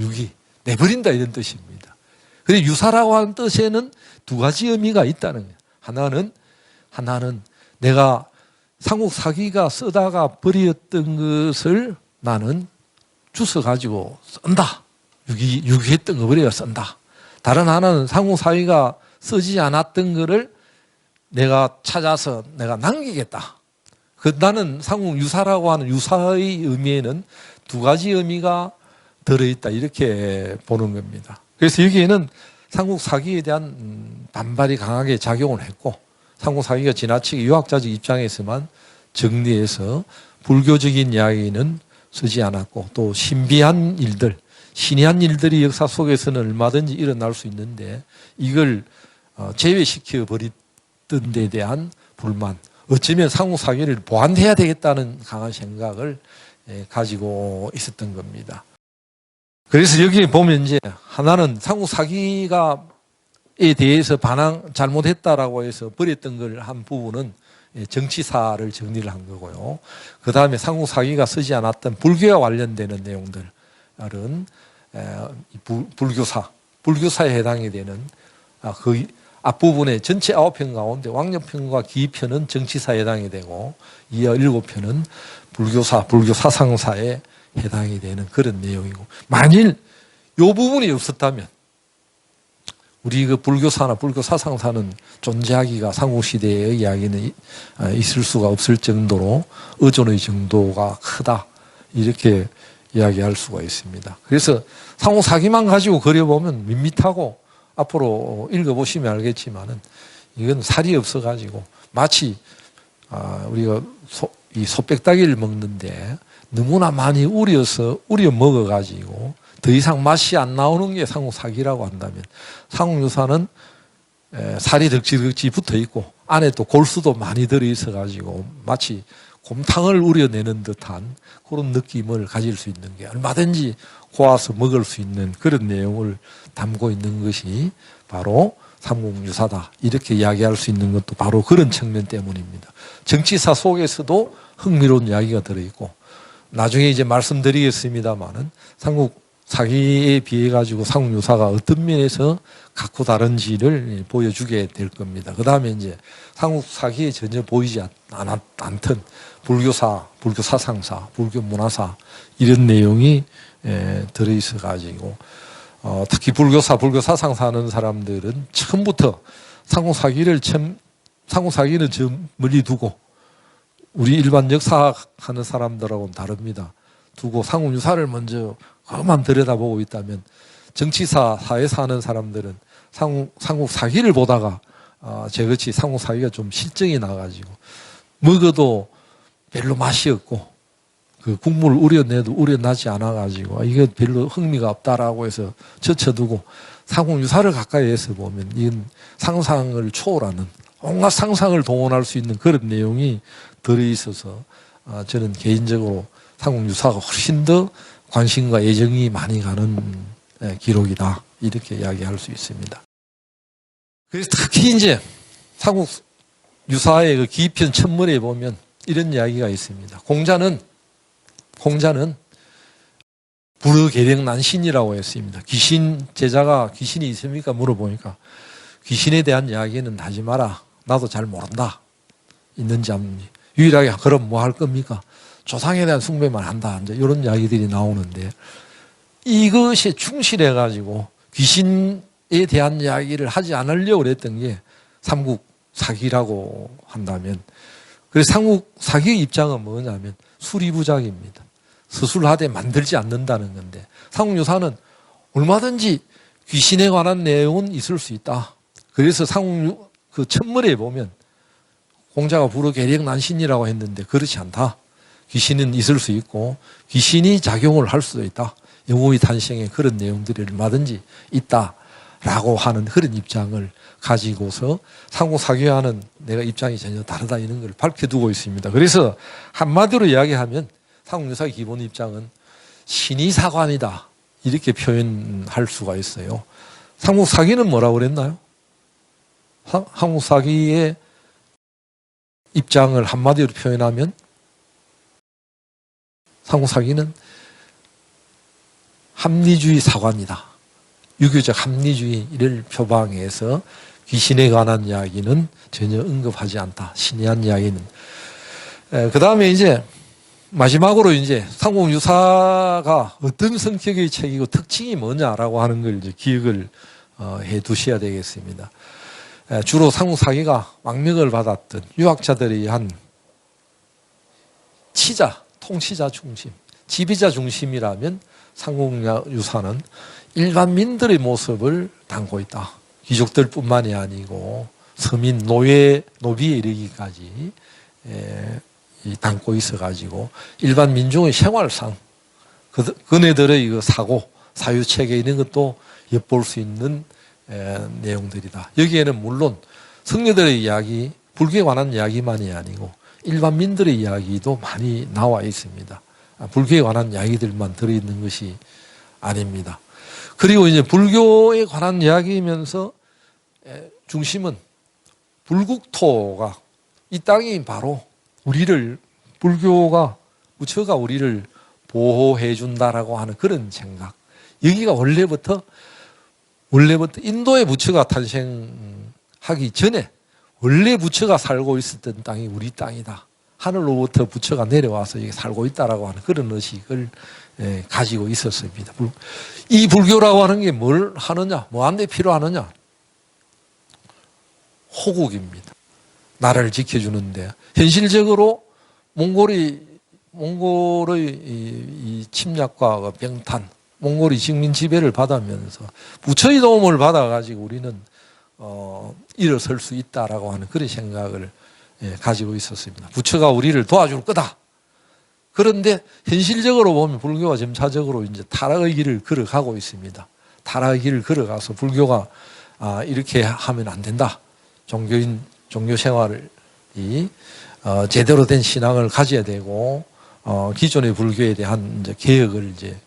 내버린다 이런 뜻입니다. 그런데 유사라고 하는 뜻에는 두 가지 의미가 있다는 거예요. 하나는 내가 삼국사기가 쓰다가 버렸던 것을 나는 주워가지고 쓴다. 유기했던 거 버려 쓴다. 다른 하나는 삼국사기가 쓰지 않았던 것을 내가 찾아서 내가 남기겠다. 나는 삼국유사라고 하는 유사의 의미에는 두 가지 의미가 들어있다, 이렇게 보는 겁니다. 그래서 여기에는 삼국사기에 대한 반발이 강하게 작용을 했고, 삼국사기가 지나치게 유학자적 입장에서만 정리해서 불교적인 이야기는 쓰지 않았고 또 신비한 일들, 신이한 일들이 역사 속에서는 얼마든지 일어날 수 있는데 이걸 제외시켜 버렸던 데 대한 불만, 어쩌면 상호사기를 보완해야 되겠다는 강한 생각을 가지고 있었던 겁니다. 그래서 여기 보면 이제 하나는 상호사기가 에 대해서 잘못했다라고 해서 버렸던 걸 한 부분은 정치사를 정리를 한 거고요. 그 다음에 상호사기가 쓰지 않았던 불교와 관련되는 내용들은 불교사에 해당이 되는 그 앞부분에 전체 9편 가운데 왕년편과 기편은 정치사에 해당이 되고 이어 7편은 불교 사상사에 해당이 되는 그런 내용이고, 만일 이 부분이 없었다면 우리 그 불교사나 불교 사상사는 존재하기가 삼국시대의 이야기는 있을 수가 없을 정도로 의존의 정도가 크다, 이렇게 이야기할 수가 있습니다. 그래서 상호사기만 가지고 그려보면 밋밋하고 앞으로 읽어보시면 알겠지만은 이건 살이 없어가지고 마치 우리가 이 소백닭이를 먹는데 너무나 많이 우려 먹어가지고 더 이상 맛이 안 나오는 게 상호사기라고 한다면, 상호유사는 살이 덕지덕지 붙어 있고 안에 또 골수도 많이 들어있어가지고 마치 곰탕을 우려내는 듯한 그런 느낌을 가질 수 있는 게, 얼마든지 고아서 먹을 수 있는 그런 내용을 담고 있는 것이 바로 삼국유사다, 이렇게 이야기할 수 있는 것도 바로 그런 측면 때문입니다. 정치사 속에서도 흥미로운 이야기가 들어있고, 나중에 이제 말씀드리겠습니다만은 사기에 비해 가지고 상국유사가 어떤 면에서 각고 다른지를 보여주게 될 겁니다. 그 다음에 이제 상국사기에 전혀 보이지 않던 불교사, 불교사상사, 불교문화사 이런 내용이 들어있어 가지고 특히 불교사, 불교사상사 하는 사람들은 처음부터 상국사기는 좀 멀리 두고 우리 일반 역사하는 사람들하고는 다릅니다. 두고 상국유사를 먼저 그만 들여다보고 있다면, 정치사, 사회사 하는 사람들은 상국사기를 보다가 저같이 상국사기가 좀 실정이 나가지고 먹어도 별로 맛이 없고 그 국물을 우려내도 우려나지 않아가지고 이게 별로 흥미가 없다라고 해서 젖혀두고, 상국유사를 가까이 해서 보면 이건 상상을 초월하는 온갖 상상을 동원할 수 있는 그런 내용이 들어있어서 저는 개인적으로 상국유사가 훨씬 더 관심과 애정이 많이 가는 기록이다, 이렇게 이야기할 수 있습니다. 그래서 특히 이제 삼국유사의 그 기편 첫물에 보면 이런 이야기가 있습니다. 공자는 불의계력난신이라고 했습니다. 제자가 귀신이 있습니까? 물어보니까 귀신에 대한 이야기는 하지 마라, 나도 잘 모른다, 있는지 없는지. 유일하게 그럼 뭐 할 겁니까? 조상에 대한 숭배만 한다, 이제 이런 이야기들이 나오는데, 이것에 충실해가지고 귀신에 대한 이야기를 하지 않으려고 그랬던 게 삼국사기라고 한다면, 그래서 삼국사기의 입장은 뭐냐면 수리부작입니다. 서술하되 만들지 않는다는 건데, 삼국유사는 얼마든지 귀신에 관한 내용은 있을 수 있다. 그래서 그 첫물에 보면 공자가 불의계력난신이라고 했는데 그렇지 않다. 귀신은 있을 수 있고 귀신이 작용을 할 수도 있다. 영웅의 탄생에 그런 내용들이 얼마든지 있다라고 하는 그런 입장을 가지고서 삼국사기와는 내가 입장이 전혀 다르다, 이런 걸 밝혀두고 있습니다. 그래서 한마디로 이야기하면 삼국유사의 기본 입장은 신이 사관이다, 이렇게 표현할 수가 있어요. 삼국사기는 뭐라고 그랬나요? 삼국사기의 입장을 한마디로 표현하면 삼국사기는 합리주의 사관이다. 유교적 합리주의를 표방해서 귀신에 관한 이야기는 전혀 언급하지 않다. 신에 관한 이야기는. 그 다음에 이제 마지막으로 이제 삼국유사가 어떤 성격의 책이고 특징이 뭐냐라고 하는 걸 이제 기억을 해 두셔야 되겠습니다. 주로 삼국사기가 왕명을 받았던 유학자들이 한 통치자 중심, 지배자 중심이라면 삼국유사는 일반민들의 모습을 담고 있다. 귀족들뿐만이 아니고 서민, 노비에 이르기까지 담고 있어가지고 일반 민중의 생활상 그네들의 그 사고, 사유체계 이런 것도 엿볼 수 있는 내용들이다. 여기에는 물론 성녀들의 이야기, 불교에 관한 이야기만이 아니고 일반민들의 이야기도 많이 나와 있습니다. 불교에 관한 이야기들만 들어있는 것이 아닙니다. 그리고 이제 불교에 관한 이야기이면서 중심은 불국토가 이 땅이 바로 우리를 불교가 부처가 우리를 보호해 준다라고 하는 그런 생각. 여기가 원래부터 인도의 부처가 탄생하기 전에 원래 부처가 살고 있었던 땅이 우리 땅이다. 하늘로부터 부처가 내려와서 여기 살고 있다라고 하는 그런 의식을 가지고 있었습니다. 이 불교라고 하는 게 뭘 하느냐? 뭐한테 필요하느냐? 호국입니다. 나라를 지켜주는데 현실적으로 몽골의 이 침략과 병탄, 몽골이 식민 지배를 받으면서 부처의 도움을 받아가지고 우리는 일어설 수 있다라고 하는 그런 생각을 가지고 있었습니다. 부처가 우리를 도와줄 거다. 그런데 현실적으로 보면 불교가 점차적으로 이제 타락의 길을 걸어가고 있습니다. 타락의 길을 걸어가서 불교가 이렇게 하면 안 된다. 종교 생활이 제대로 된 신앙을 가져야 되고 기존의 불교에 대한 이제 개혁을 이제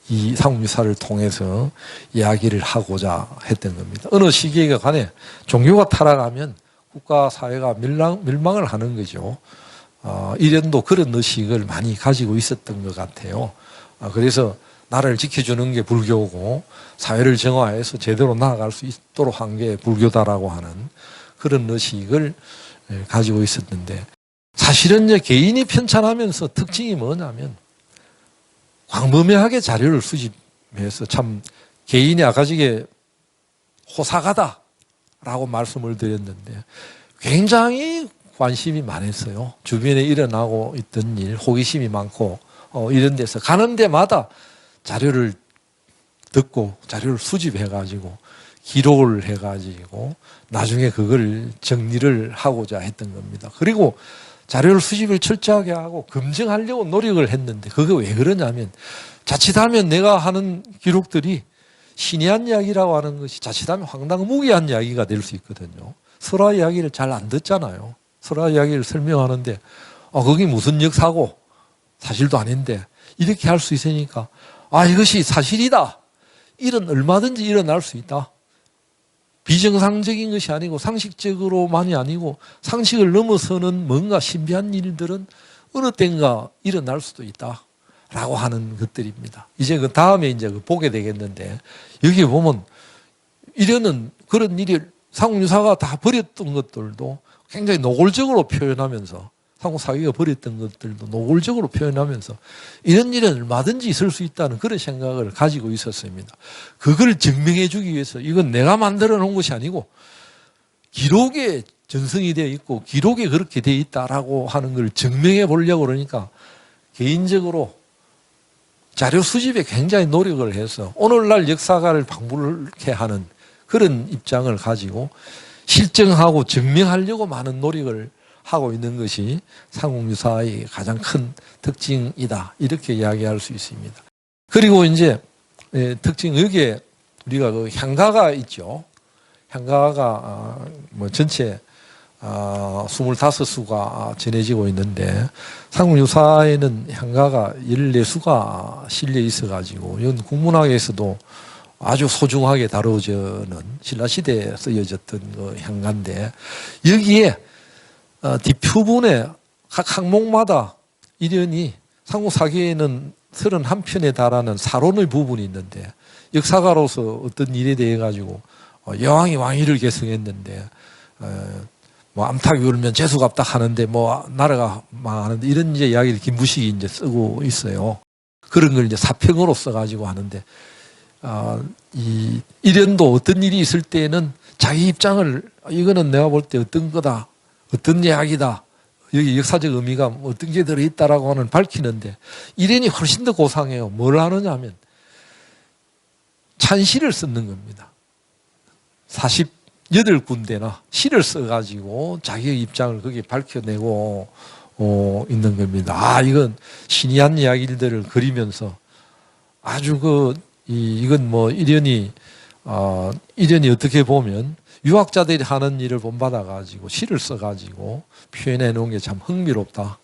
이 상무유사를 통해서 이야기를 하고자 했던 겁니다. 어느 시기에 간에 종교가 타락하면 국가 사회가 멸망을 하는 거죠. 이련도 그런 의식을 많이 가지고 있었던 것 같아요. 그래서 나라를 지켜주는 게 불교고 사회를 정화해서 제대로 나아갈 수 있도록 한 게 불교다라고 하는 그런 의식을 가지고 있었는데 사실은 이제 개인이 편찬하면서 특징이 뭐냐면 광범위하게 자료를 수집해서 참 개인이 아까 전에 호사가다라고 말씀을 드렸는데 굉장히 관심이 많았어요. 주변에 일어나고 있던 일, 호기심이 많고 이런 데서 가는 데마다 자료를 듣고 자료를 수집해가지고 기록을 해가지고 나중에 그걸 정리를 하고자 했던 겁니다. 그리고 자료를 수집을 철저하게 하고 검증하려고 노력을 했는데 그게 왜 그러냐면 자칫하면 내가 하는 기록들이 신의한 이야기라고 하는 것이 자칫하면 황당무계한 이야기가 될 수 있거든요. 설화 이야기를 잘 안 듣잖아요. 설화 이야기를 설명하는데 그게 무슨 역사고 사실도 아닌데 이렇게 할 수 있으니까 이것이 사실이다. 일은 얼마든지 일어날 수 있다. 비정상적인 것이 아니고 상식적으로만이 아니고 상식을 넘어서는 뭔가 신비한 일들은 어느 때인가 일어날 수도 있다. 라고 하는 것들입니다. 이제 그 다음에 이제 보게 되겠는데 여기 보면 이래는 그런 일이 상무유사가 다 버렸던 것들도 굉장히 노골적으로 표현하면서 상무사기가 버렸던 것들도 노골적으로 표현하면서 이런 일은 얼마든지 있을 수 있다는 그런 생각을 가지고 있었습니다. 그걸 증명해 주기 위해서 이건 내가 만들어 놓은 것이 아니고 기록에 전승이 되어 있고 기록에 그렇게 되어 있다라고 하는 걸 증명해 보려고 그러니까 개인적으로 자료 수집에 굉장히 노력을 해서 오늘날 역사가를 방불케 하는 그런 입장을 가지고 실증하고 증명하려고 많은 노력을 하고 있는 것이 상국유사의 가장 큰 특징이다. 이렇게 이야기할 수 있습니다. 그리고 이제 특징 여기에 우리가 그 향가가 있죠. 향가가 전체 25수가 전해지고 있는데 상국유사에는 향가가 14수가 실려 있어가지고 이건 국문학에서도 아주 소중하게 다뤄지는 신라시대에 쓰여졌던 그 향가인데 여기에 뒷부분에 각 항목마다 이련이 상국사기에는 31편에 달하는 사론의 부분이 있는데 역사가로서 어떤 일에 대해 가지고 여왕이 왕위를 계승했는데 암탉이 울면 재수가 없다 하는데 나라가 망하는데 이런 이제 이야기를 김부식이 이제 쓰고 있어요. 그런 걸 이제 사평으로 써가지고 하는데 이 이련도 어떤 일이 있을 때는 자기 입장을 이거는 내가 볼 때 어떤 거다. 어떤 이야기다. 여기 역사적 의미가 어떤 게 들어있다라고 하는 밝히는데 이련이 훨씬 더 고상해요. 뭘 하느냐 하면 찬시를 쓰는 겁니다. 48군데나 시를 써가지고 자기의 입장을 거기에 밝혀내고 있는 겁니다. 이건 신이한 이야기들을 그리면서 아주 이건 뭐 이련이 어떻게 보면 유학자들이 하는 일을 본받아가지고 시를 써가지고 표현해 놓은 게 참 흥미롭다.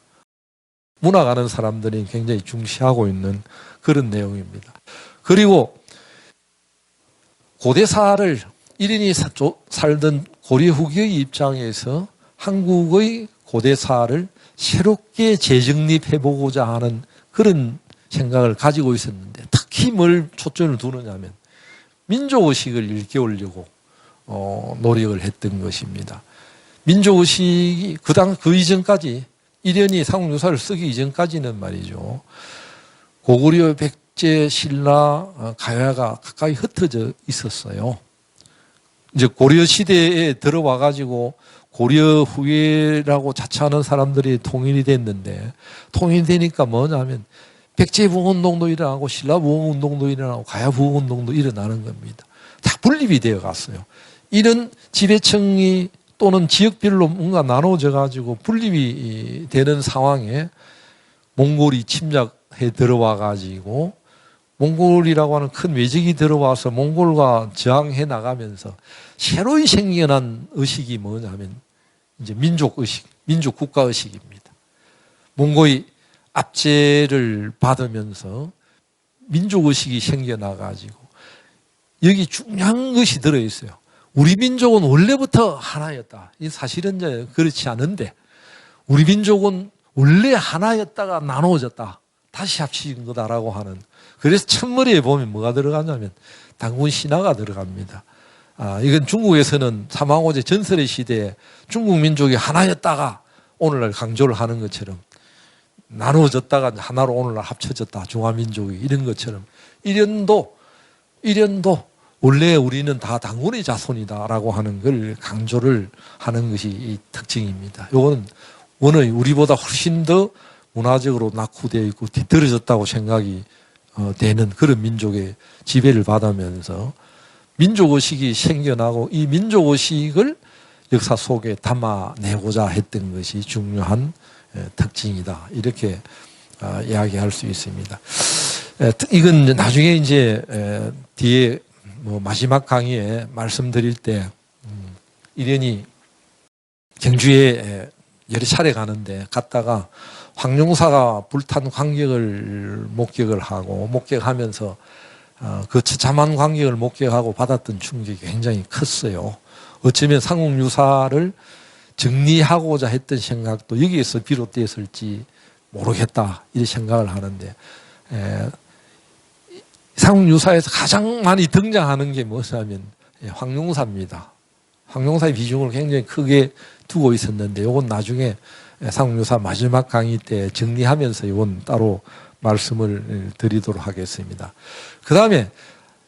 문학 아는 사람들이 굉장히 중시하고 있는 그런 내용입니다. 그리고 고대사를 이련이 살던 고려 후기의 입장에서 한국의 고대사를 새롭게 재정립해보고자 하는 그런 생각을 가지고 있었는데 특히 뭘 초점을 두느냐면 민족의식을 일깨우려고 노력을 했던 것입니다. 민족의식이 그 이전까지 이련이 상옥유사를 쓰기 이전까지는 말이죠. 고구려, 백제, 신라, 가야가 가까이 흩어져 있었어요. 이제 고려 시대에 들어와 가지고 고려 후예라고 자처하는 사람들이 통일이 됐는데 통일이 되니까 뭐냐면 백제 부흥운동도 일어나고 신라 부흥운동도 일어나고 가야 부흥운동도 일어나는 겁니다. 다 분립이 되어 갔어요. 이런 지배층이 또는 지역별로 뭔가 나눠져 가지고 분립이 되는 상황에 몽골이 침략해 들어와 가지고 몽골이라고 하는 큰 외적이 들어와서 몽골과 저항해 나가면서 새로이 생겨난 의식이 뭐냐면 이제 민족의식, 민족국가의식입니다. 몽골이 압제를 받으면서 민족의식이 생겨나가지고 여기 중요한 것이 들어있어요. 우리 민족은 원래부터 하나였다. 이 사실은 이제 그렇지 않은데 우리 민족은 원래 하나였다가 나누어졌다. 다시 합친 거다라고 하는. 그래서 첫머리에 보면 뭐가 들어가냐면 당군 신화가 들어갑니다. 이건 중국에서는 사망오제 전설의 시대에 중국 민족이 하나였다가 오늘날 강조를 하는 것처럼 나누어졌다가 하나로 오늘날 합쳐졌다. 중화민족이 이런 것처럼 이련도 원래 우리는 다 당군의 자손이다라고 하는 걸 강조를 하는 것이 이 특징입니다. 이거는 원의 우리보다 훨씬 더 문화적으로 낙후되어 있고 뒤떨어졌다고 생각이 되는 그런 민족의 지배를 받으면서 민족의식이 생겨나고 이 민족의식을 역사 속에 담아내고자 했던 것이 중요한 특징이다. 이렇게 이야기할 수 있습니다. 이건 나중에 이제 뒤에 뭐 마지막 강의에 말씀드릴 때 이련이 경주에 여러 차례 가는데 갔다가 황룡사가 불탄 광경을 목격하면서 그 처참한 광경을 목격하고 받았던 충격이 굉장히 컸어요. 어쩌면 상옥유사를 정리하고자 했던 생각도 여기에서 비롯됐을지 모르겠다 이런 생각을 하는데 상옥유사에서 가장 많이 등장하는 게 무엇이냐면 황룡사입니다. 황룡사의 비중을 굉장히 크게 두고 있었는데 이건 나중에 상옥유사 마지막 강의 때 정리하면서 이건 따로 말씀을 드리도록 하겠습니다. 그 다음에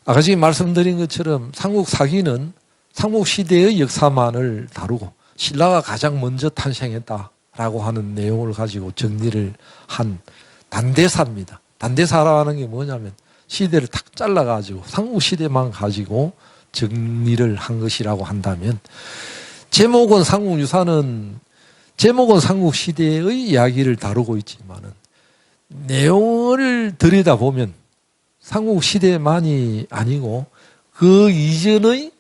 아까 지금 말씀드린 것처럼 삼국사기는 삼국시대의 역사만을 다루고 신라가 가장 먼저 탄생했다라고 하는 내용을 가지고 정리를 한 단대사입니다. 단대사라는 게 뭐냐면 시대를 탁 잘라가지고 삼국시대만 가지고 정리를 한 것이라고 한다면 제목은 삼국시대의 이야기를 다루고 있지만은 내용을 들여다보면 삼국시대만이 아니고 그 이전의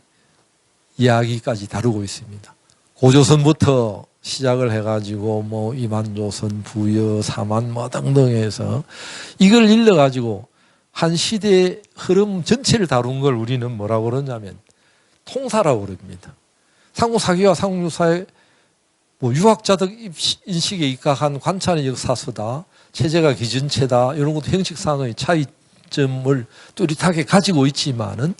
이야기까지 다루고 있습니다. 고조선부터 시작을 해가지고 뭐 이만조선, 부여, 사만 뭐 등등 해서 이걸 일러가지고 한 시대의 흐름 전체를 다룬 걸 우리는 뭐라고 그러냐면 통사라고 그럽니다. 삼국사기와 삼국유사의 뭐 유학자적 인식에 입각한 관찰의 역사서다, 체제가 기준체다, 이런 것도 형식상의 차이점을 뚜렷하게 가지고 있지만은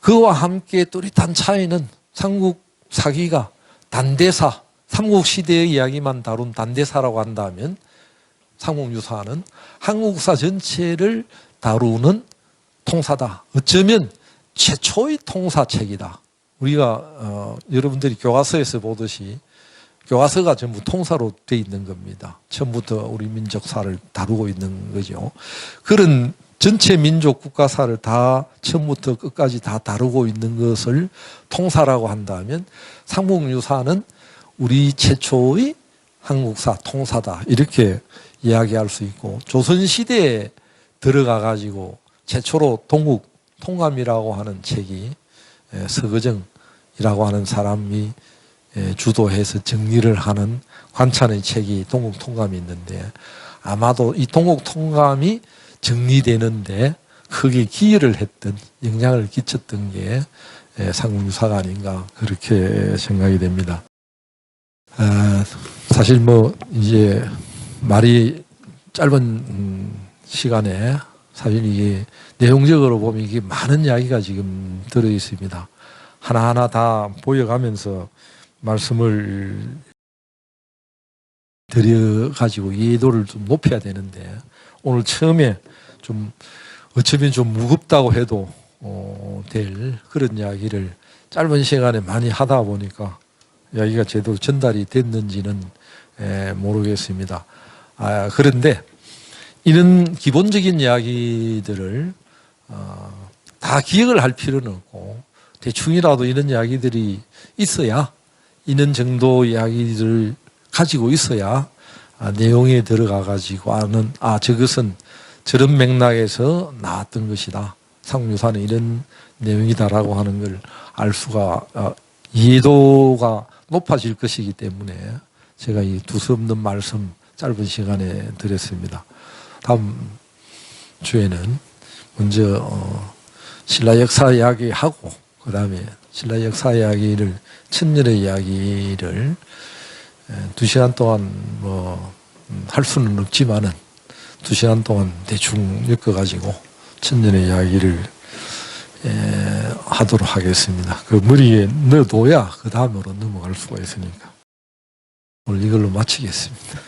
그와 함께 뚜렷한 차이는 삼국사기가 단대사, 삼국시대의 이야기만 다룬 단대사라고 한다면 삼국유사는 한국사 전체를 다루는 통사다. 어쩌면 최초의 통사책이다. 우리가 여러분들이 교과서에서 보듯이 교과서가 전부 통사로 되어 있는 겁니다. 처음부터 우리 민족사를 다루고 있는 거죠. 그런 전체 민족 국가사를 다 처음부터 끝까지 다 다루고 있는 것을 통사라고 한다면 삼국유사는 우리 최초의 한국사 통사다 이렇게 이야기할 수 있고, 조선시대에 들어가 가지고 최초로 동국 통감이라고 하는 책이 서거정이라고 하는 사람이 주도해서 정리를 하는 관찬의 책이 동국 통감이 있는데, 아마도 이 동국 통감이 정리되는데 크게 기여를 했던, 영향을 끼쳤던 게 상국유사가 아닌가 그렇게 생각이 됩니다. 사실 이제 말이 짧은 시간에 사실 이게 내용적으로 보면 이게 많은 이야기가 지금 들어 있습니다. 하나하나 다 보여가면서 말씀을 드려가지고 이해도를 좀 높여야 되는데, 오늘 처음에 좀 어쩌면 좀 무겁다고 해도 될 그런 이야기를 짧은 시간에 많이 하다 보니까 이야기가 제대로 전달이 됐는지는 모르겠습니다. 그런데 이런 기본적인 이야기들을 다 기억을 할 필요는 없고, 대충이라도 이런 이야기들이 있어야, 이런 정도 이야기들을 가지고 있어야 내용에 들어가 가지고 아는, 저것은 저런 맥락에서 나왔던 것이다, 상륙사는 이런 내용이다라고 하는 걸 알 수가, 이해도가 높아질 것이기 때문에 제가 이 두서없는 말씀 짧은 시간에 드렸습니다. 다음 주에는 먼저 신라 역사 이야기하고, 그 다음에 신라 역사 이야기를, 천년의 이야기를 2시간 동안 할 수는 없지만은 2시간 동안 대충 엮어가지고 천년의 이야기를 하도록 하겠습니다. 그 머리에 넣어둬야 그 다음으로 넘어갈 수가 있으니까 오늘 이걸로 마치겠습니다.